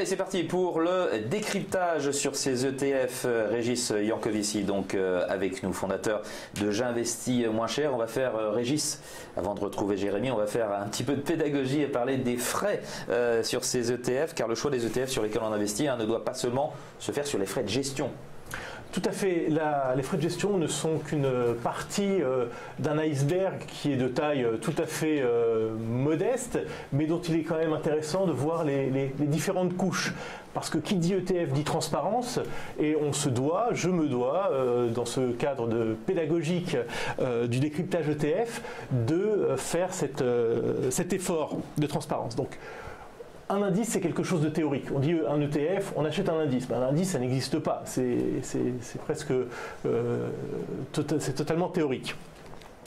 Allez, c'est parti pour le décryptage sur ces ETF. Régis Yankovici, donc avec nous, fondateur de J'investis moins cher. On va faire, Régis, avant de retrouver Jérémy, on va faire un petit peu de pédagogie et parler des frais sur ces ETF, car le choix des ETF sur lesquels on investit ne doit pas seulement se faire sur les frais de gestion. Tout à fait. Les frais de gestion ne sont qu'une partie d'un iceberg qui est de taille tout à fait modeste, mais dont il est quand même intéressant de voir les différentes couches. Parce que qui dit ETF dit transparence, et on se doit, je me dois, dans ce cadre pédagogique du décryptage ETF, de faire cet effort de transparence. Donc, un indice, c'est quelque chose de théorique. On dit un ETF, on achète un indice. Ben, un indice, ça n'existe pas. C'est presque, c'est totalement théorique.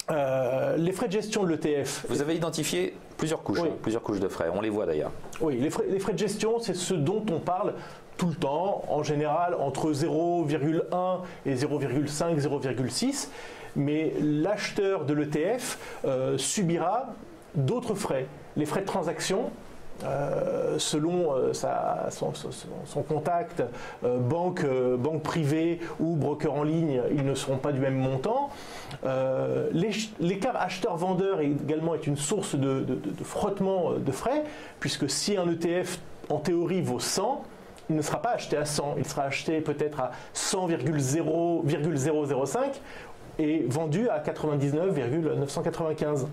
Les frais de gestion de l'ETF. Vous avez identifié plusieurs couches, oui. Plusieurs couches de frais. On les voit d'ailleurs. Oui, les frais de gestion, c'est ce dont on parle tout le temps, en général entre 0,1 et 0,5, 0,6. Mais l'acheteur de l'ETF subira d'autres frais. Les frais de transaction. Selon son contact, banque privée ou broker en ligne, ils ne seront pas du même montant. L'écart acheteur-vendeur également est une source de frottement de frais, puisque si un ETF en théorie vaut 100, il ne sera pas acheté à 100, il sera acheté peut-être à 100,005 et vendu à 99,995.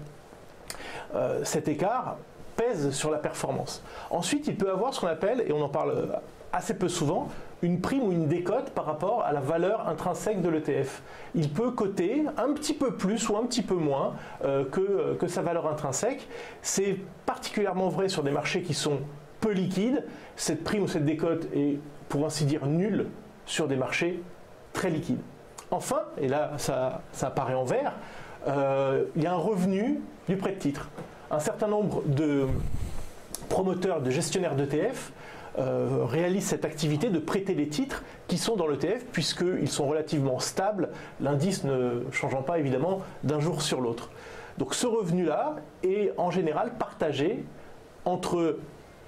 Cet écart pèse sur la performance. Ensuite, il peut avoir ce qu'on appelle, et on en parle assez peu souvent, une prime ou une décote par rapport à la valeur intrinsèque de l'ETF. Il peut coter un petit peu plus ou un petit peu moins que sa valeur intrinsèque. C'est particulièrement vrai sur des marchés qui sont peu liquides. Cette prime ou cette décote est, pour ainsi dire, nulle sur des marchés très liquides. Enfin, et là ça apparaît en vert, il y a un revenu du prêt de titre. Un certain nombre de promoteurs, de gestionnaires d'ETF réalisent cette activité de prêter les titres qui sont dans l'ETF puisqu'ils sont relativement stables, l'indice ne changeant pas évidemment d'un jour sur l'autre. Donc ce revenu-là est en général partagé entre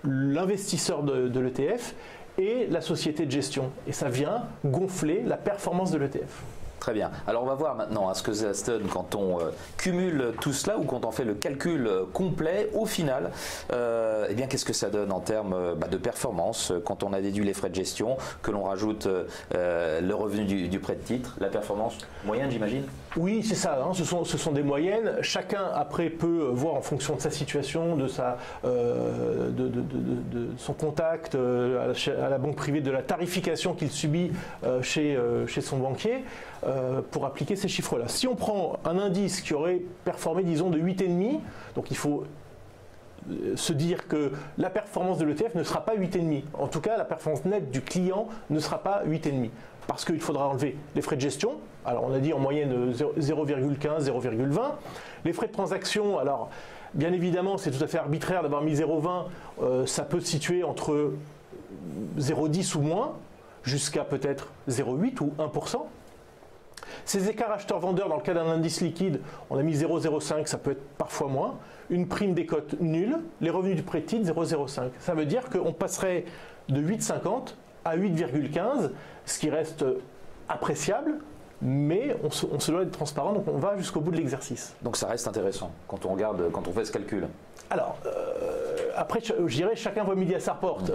l'investisseur de l'ETF et la société de gestion. Et ça vient gonfler la performance de l'ETF. Très bien. Alors on va voir maintenant ce que ça donne quand on cumule tout cela ou quand on fait le calcul complet au final. Eh bien, qu'est-ce que ça donne en termes de performance quand on a déduit les frais de gestion, que l'on rajoute le revenu du prêt de titre, la performance moyenne, j'imagine? Oui, c'est ça. Hein, ce sont des moyennes. Chacun après peut voir en fonction de sa situation, de son contact à la banque privée, de la tarification qu'il subit chez son banquier. Pour appliquer ces chiffres-là. Si on prend un indice qui aurait performé, disons, de 8,5, donc il faut se dire que la performance de l'ETF ne sera pas 8,5. En tout cas, la performance nette du client ne sera pas 8,5. Parce qu'il faudra enlever les frais de gestion. Alors, on a dit en moyenne 0,15, 0,20. Les frais de transaction, alors, bien évidemment, c'est tout à fait arbitraire d'avoir mis 0,20. Ça peut se situer entre 0,10 ou moins, jusqu'à peut-être 0,8 ou 1%. Ces écarts acheteurs-vendeurs, dans le cas d'un indice liquide, on a mis 0,05, ça peut être parfois moins. Une prime décote nulle, les revenus du prêt de titre 0,05. Ça veut dire qu'on passerait de 8,50 à 8,15, ce qui reste appréciable, mais on se doit d'être transparent, donc on va jusqu'au bout de l'exercice. Donc ça reste intéressant quand on regarde, quand on fait ce calcul. Alors, après, je dirais chacun voit midi à sa porte.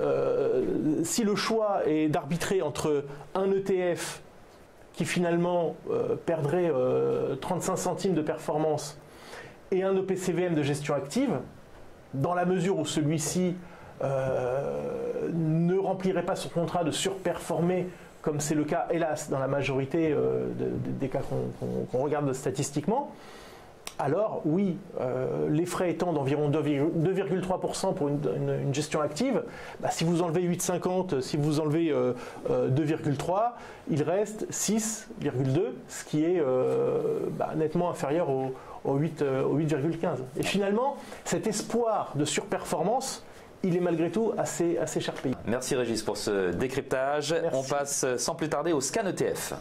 Si le choix est d'arbitrer entre un ETF qui finalement perdrait 35 centimes de performance et un EPCVM de gestion active, dans la mesure où celui-ci ne remplirait pas son contrat de surperformer, comme c'est le cas, hélas, dans la majorité des cas qu'on regarde statistiquement, alors oui, les frais étant d'environ 2,3% pour une gestion active, si vous enlevez 8,50, si vous enlevez 2,3, il reste 6,2, ce qui est nettement inférieur au 8,15. Et finalement, cet espoir de surperformance, il est malgré tout assez cher payé. Merci Régis pour ce décryptage. Merci. On passe sans plus tarder au scan ETF.